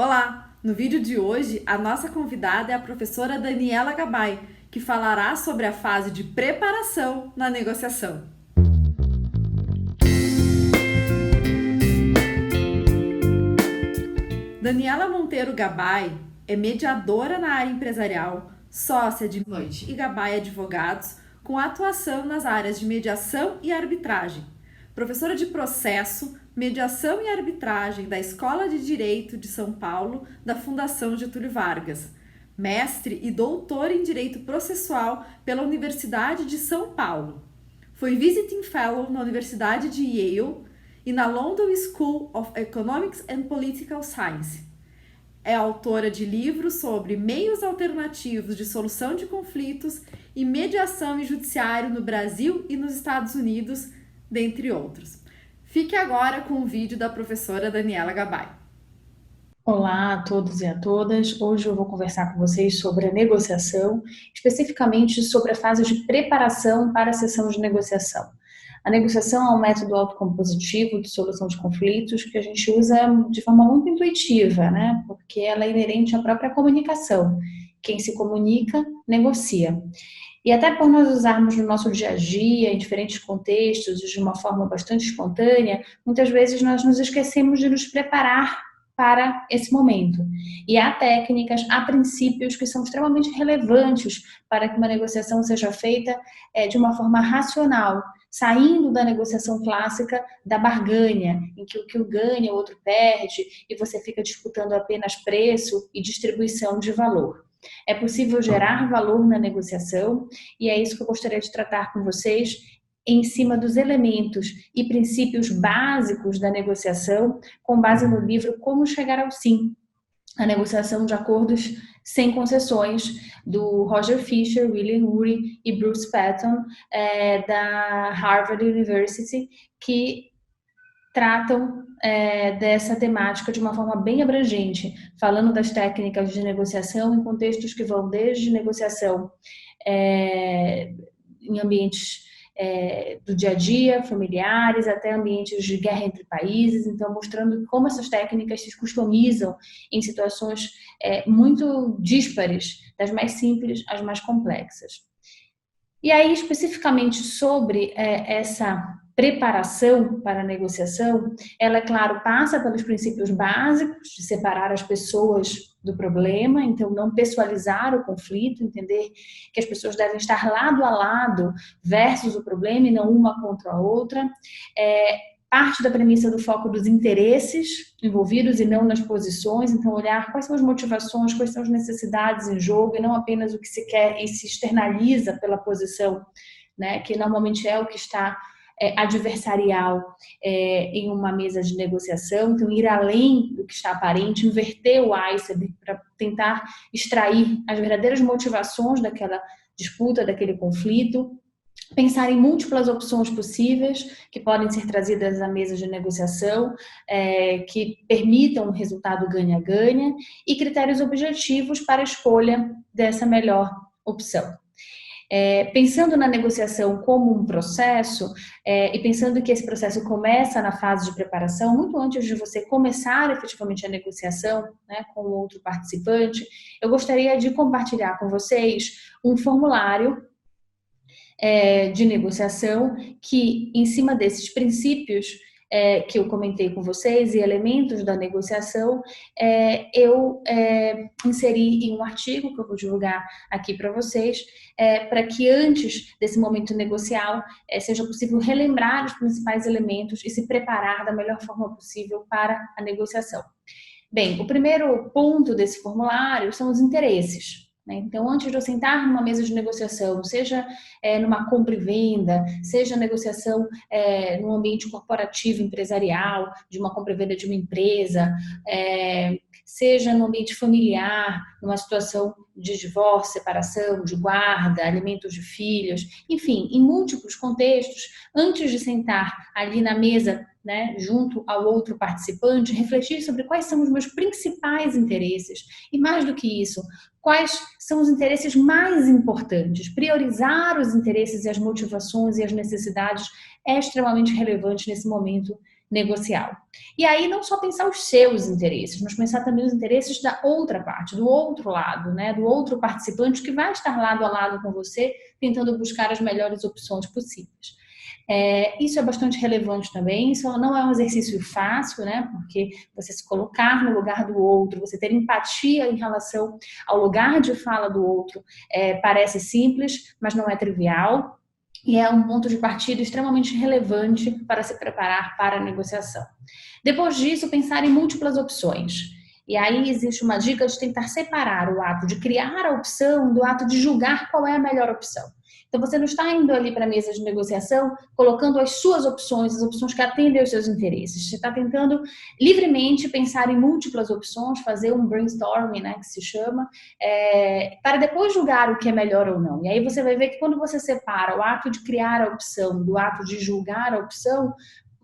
Olá! No vídeo de hoje, a nossa convidada é a professora Daniela Gabay, que falará sobre a fase de preparação na negociação. Daniela Monteiro Gabay é mediadora na área empresarial, sócia de Noite e Gabay Advogados, com atuação nas áreas de mediação e arbitragem. Professora de processo, mediação e arbitragem da Escola de Direito de São Paulo, da Fundação Getúlio Vargas. Mestre e doutora em Direito Processual pela Universidade de São Paulo. Foi Visiting Fellow na Universidade de Yale e na London School of Economics and Political Science. É autora de livros sobre meios alternativos de solução de conflitos e mediação em judiciário no Brasil e nos Estados Unidos, dentre outros. Fique agora com o vídeo da professora Daniela Gabay. Olá a todos e a todas. Hoje eu vou conversar com vocês sobre a negociação, especificamente sobre a fase de preparação para a sessão de negociação. A negociação é um método autocompositivo de solução de conflitos que a gente usa de forma muito intuitiva, né? Porque ela é inerente à própria comunicação. Quem se comunica, negocia. E até por nós usarmos no nosso dia a dia, em diferentes contextos, de uma forma bastante espontânea, muitas vezes nós nos esquecemos de nos preparar para esse momento. E há técnicas, há princípios que são extremamente relevantes para que uma negociação seja feita de uma forma racional, saindo da negociação clássica da barganha, em que o que um ganha, o outro perde, e você fica disputando apenas preço e distribuição de valor. É possível gerar valor na negociação e é isso que eu gostaria de tratar com vocês em cima dos elementos e princípios básicos da negociação, com base no livro Como Chegar ao Sim, a negociação de acordos sem concessões, do Roger Fisher, William Ury e Bruce Patton, da Harvard University, que tratam dessa temática de uma forma bem abrangente, falando das técnicas de negociação em contextos que vão desde negociação em ambientes do dia a dia, familiares, até ambientes de guerra entre países, então mostrando como essas técnicas se customizam em situações muito díspares, das mais simples às mais complexas. E aí, especificamente sobre essa preparação para a negociação, ela, é claro, passa pelos princípios básicos de separar as pessoas do problema, então não pessoalizar o conflito, entender que as pessoas devem estar lado a lado versus o problema e não uma contra a outra. Parte da premissa do foco dos interesses envolvidos e não nas posições, então olhar quais são as motivações, quais são as necessidades em jogo e não apenas o que se quer e se externaliza pela posição, né, que normalmente é o que está adversarial em uma mesa de negociação, então ir além do que está aparente, inverter o iceberg para tentar extrair as verdadeiras motivações daquela disputa, daquele conflito. Pensar em múltiplas opções possíveis que podem ser trazidas à mesa de negociação, que permitam um resultado ganha-ganha e critérios objetivos para a escolha dessa melhor opção. Pensando na negociação como um processo e pensando que esse processo começa na fase de preparação, muito antes de você começar efetivamente a negociação, né, com o outro participante, eu gostaria de compartilhar com vocês um formulário de negociação que, em cima desses princípios que eu comentei com vocês e elementos da negociação, eu inseri em um artigo que eu vou divulgar aqui para vocês, para que antes desse momento negocial seja possível relembrar os principais elementos e se preparar da melhor forma possível para a negociação. Bem, o primeiro ponto desse formulário são os interesses. Então, antes de eu sentar numa mesa de negociação, seja numa compra e venda, seja negociação num ambiente corporativo, empresarial, de uma compra e venda de uma empresa, seja no ambiente familiar, numa situação de divórcio, separação, de guarda, alimentos de filhos, enfim, em múltiplos contextos, antes de sentar ali na mesa, né, junto ao outro participante, refletir sobre quais são os meus principais interesses e, mais do que isso, quais são os interesses mais importantes. Priorizar os interesses e as motivações e as necessidades é extremamente relevante nesse momento negocial. E aí não só pensar os seus interesses, mas pensar também os interesses da outra parte, do outro lado, né, do outro participante que vai estar lado a lado com você, tentando buscar as melhores opções possíveis. Isso é bastante relevante também, isso não é um exercício fácil, né? Porque você se colocar no lugar do outro, você ter empatia em relação ao lugar de fala do outro, parece simples, mas não é trivial. E é um ponto de partida extremamente relevante para se preparar para a negociação. Depois disso, pensar em múltiplas opções. E aí existe uma dica de tentar separar o ato de criar a opção do ato de julgar qual é a melhor opção. Então, você não está indo ali para a mesa de negociação colocando as suas opções, as opções que atendem aos seus interesses. Você está tentando livremente pensar em múltiplas opções, fazer um brainstorming, né, que se chama, para depois julgar o que é melhor ou não. E aí você vai ver que quando você separa o ato de criar a opção do ato de julgar a opção,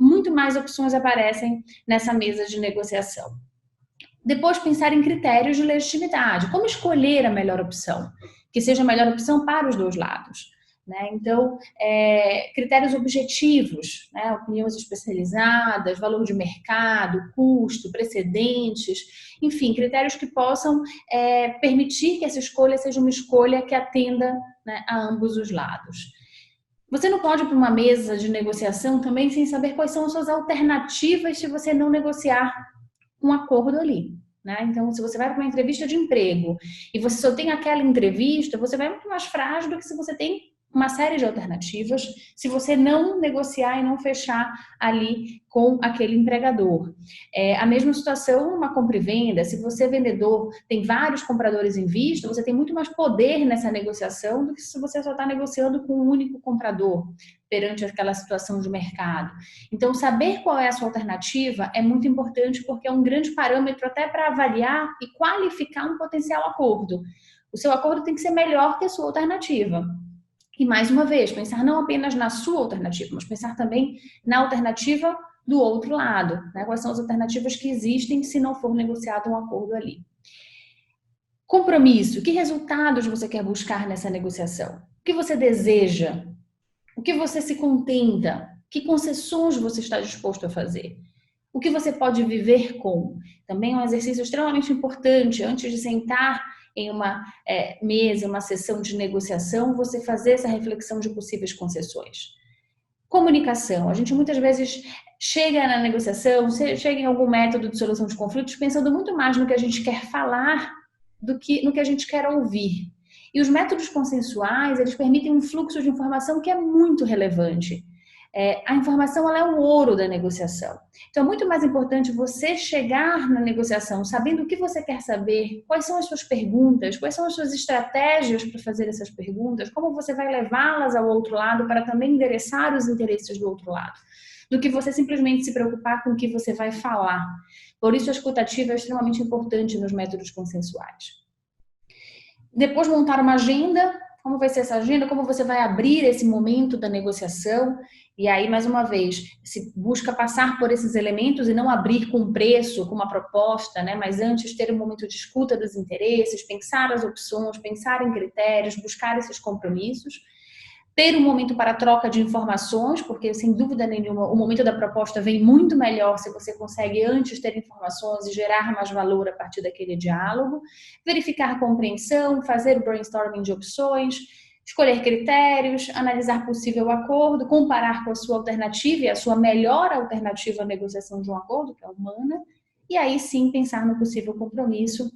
muito mais opções aparecem nessa mesa de negociação. Depois, pensar em critérios de legitimidade. Como escolher a melhor opção? Que seja a melhor opção para os dois lados. Né? Então, critérios objetivos, né? Opiniões especializadas, valor de mercado, custo, precedentes, enfim, critérios que possam permitir que essa escolha seja uma escolha que atenda, né, a ambos os lados. Você não pode ir para uma mesa de negociação também sem saber quais são as suas alternativas se você não negociar um acordo ali, né? Então, se você vai para uma entrevista de emprego e você só tem aquela entrevista, você vai muito mais frágil do que se você tem uma série de alternativas, se você não negociar e não fechar ali com aquele empregador. A mesma situação numa compra e venda, se você, vendedor, tem vários compradores em vista, você tem muito mais poder nessa negociação do que se você só está negociando com um único comprador perante aquela situação de mercado. Então, saber qual é a sua alternativa é muito importante porque é um grande parâmetro até para avaliar e qualificar um potencial acordo. O seu acordo tem que ser melhor que a sua alternativa. E, mais uma vez, pensar não apenas na sua alternativa, mas pensar também na alternativa do outro lado, né? Quais são as alternativas que existem se não for negociado um acordo ali. Compromisso. Que resultados você quer buscar nessa negociação? O que você deseja? O que você se contenta? Que concessões você está disposto a fazer? O que você pode viver com? Também é um exercício extremamente importante antes de sentar em uma mesa, uma sessão de negociação, você fazer essa reflexão de possíveis concessões. Comunicação. A gente muitas vezes chega na negociação, chega em algum método de solução de conflitos pensando muito mais no que a gente quer falar do que no que a gente quer ouvir. E os métodos consensuais, eles permitem um fluxo de informação que é muito relevante. A informação, ela é o ouro da negociação. Então, é muito mais importante você chegar na negociação sabendo o que você quer saber, quais são as suas perguntas, quais são as suas estratégias para fazer essas perguntas, como você vai levá-las ao outro lado para também endereçar os interesses do outro lado, do que você simplesmente se preocupar com o que você vai falar. Por isso, a escutativa é extremamente importante nos métodos consensuais. Depois, montar uma agenda. Como vai ser essa agenda? Como você vai abrir esse momento da negociação? E aí, mais uma vez, se busca passar por esses elementos e não abrir com um preço, com uma proposta, né? Mas antes ter um momento de escuta dos interesses, pensar as opções, pensar em critérios, buscar esses compromissos. Ter um momento para troca de informações, porque sem dúvida nenhuma o momento da proposta vem muito melhor se você consegue antes ter informações e gerar mais valor a partir daquele diálogo. Verificar a compreensão, fazer o brainstorming de opções, escolher critérios, analisar possível acordo, comparar com a sua alternativa e a sua melhor alternativa à negociação de um acordo, que é a humana, e aí sim pensar no possível compromisso,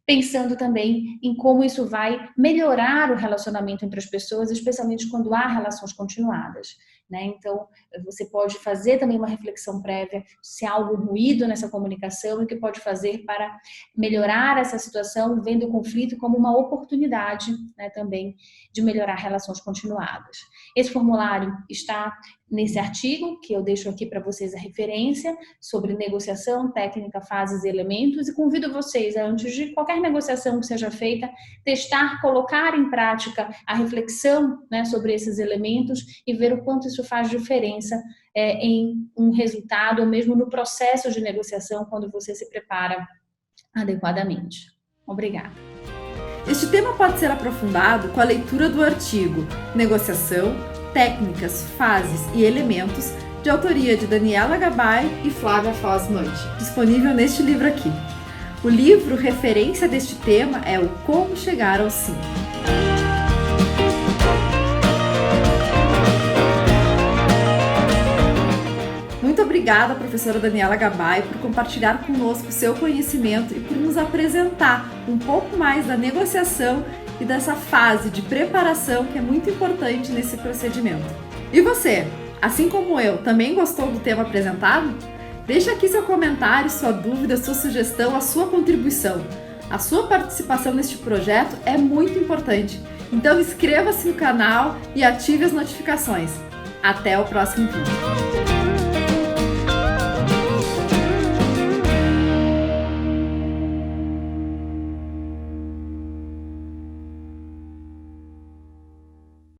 pensando também em como isso vai melhorar o relacionamento entre as pessoas, especialmente quando há relações continuadas, né? Então, você pode fazer também uma reflexão prévia se há algum ruído nessa comunicação e o que pode fazer para melhorar essa situação, vendo o conflito como uma oportunidade, né, também de melhorar relações continuadas. Esse formulário está nesse artigo, que eu deixo aqui para vocês a referência, sobre negociação, técnica, fases e elementos, e convido vocês, antes de qualquer negociação que seja feita, testar, colocar em prática a reflexão, né, sobre esses elementos e ver o quanto isso faz diferença em um resultado, ou mesmo no processo de negociação, quando você se prepara adequadamente. Obrigada. Este tema pode ser aprofundado com a leitura do artigo Negociação, Técnicas, Fases e Elementos, de autoria de Daniela Gabay e Flávia Foz Manti, disponível neste livro aqui. O livro referência deste tema é o Como Chegar ao Sim. Muito obrigada, professora Daniela Gabay, por compartilhar conosco seu conhecimento e por nos apresentar um pouco mais da negociação e dessa fase de preparação que é muito importante nesse procedimento. E você, assim como eu, também gostou do tema apresentado? Deixe aqui seu comentário, sua dúvida, sua sugestão, a sua contribuição. A sua participação neste projeto é muito importante, então inscreva-se no canal e ative as notificações. Até o próximo vídeo!